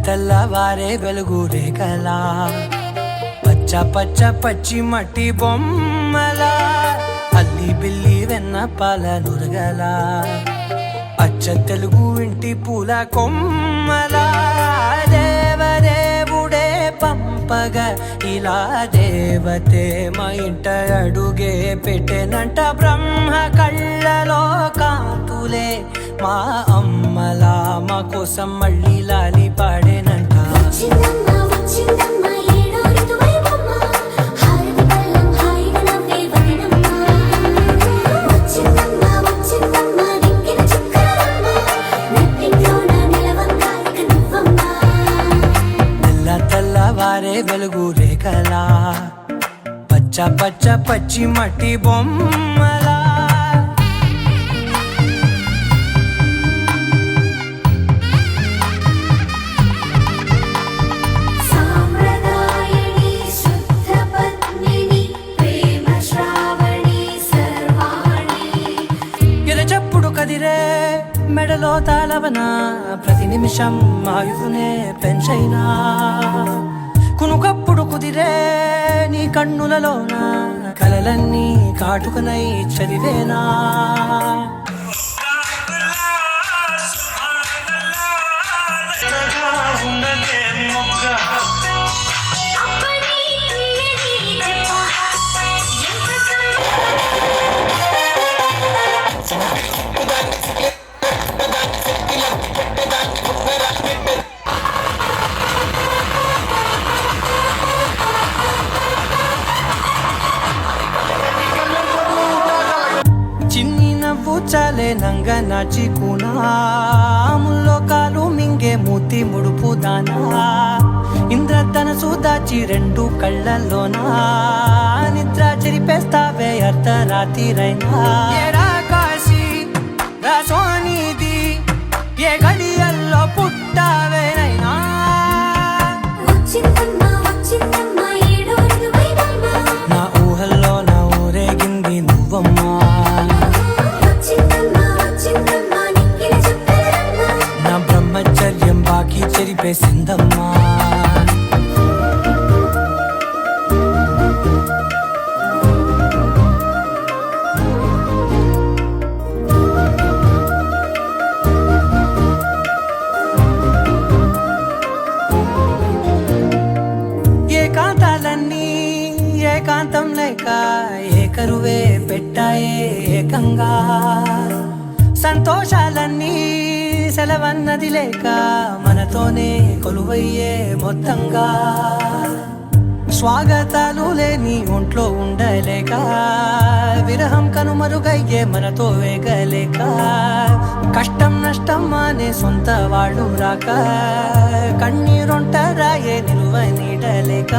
తెల్లవారే వెలుగు రేఖలా పచ్చ పచ్చ పచ్చి మట్టి బొమ్మలా అల్లి బిల్లి వెన్న పాల నురగలా అచ్చ తెలుగు ఇంటి పూల కొమ్మలా దేవదేవుడే పంపగా ఇలా దేవతే మా ఇంట అడుగే పెట్టెనంట బ్రహ్మ కళ్ళలో కాంతులే మా అమ్మలా మా కోసం మళ్ళీ లాలి పాడేనంట. తెల్లవారే వెలుగు రేఖలా పచ్చ పచ్చ పచ్చి మట్టి బొమ్మలా ఎరచప్పుడు కదిరే మెడలో తాళవన ప్రతి నిమిషం ఆయుధునే పెంచైనా కునుకప్పుడు కుదిరే నీ కన్నులలోన కలలన్నీ కాటుకనై చదివేనా. చిన్ని నవ్వు చాలే నంగ నాచి కూనాముల్లో కాలు మింగే మూతి ముడుపు దానా ఇంద్రధనసు దాచి రెండు కళ్ళల్లోనా నిద్ర చెరిపేస్తావే అర్ధరాత్రిరైనా. కాశీ సోనిది ఏ గడియల్లో పుట్టావేనైనా నా ఊహల్లో నా ఊరేగింది నువ్వమ్మా నా బ్రహ్మచర్యం బాకీ చెరిపేసిందమ్మా. ఏకాంతాలన్నీ ఏకాంతం లేక ఏకరువే పెట్టాయే ఏకంగా సంతోషాలన్నీ సెలవన్నది లేక మనతోనే కొలువయ్యే మొత్తంగా స్వాగతాలు లేని ఒంట్లో ఉండలేక విరహం కనుమరుగయ్యే మనతో వేగలేక కష్టం నష్టం అనే సొంత వాళ్ళు రాక కన్నీరొంటరాయే నిలువ నీడలేక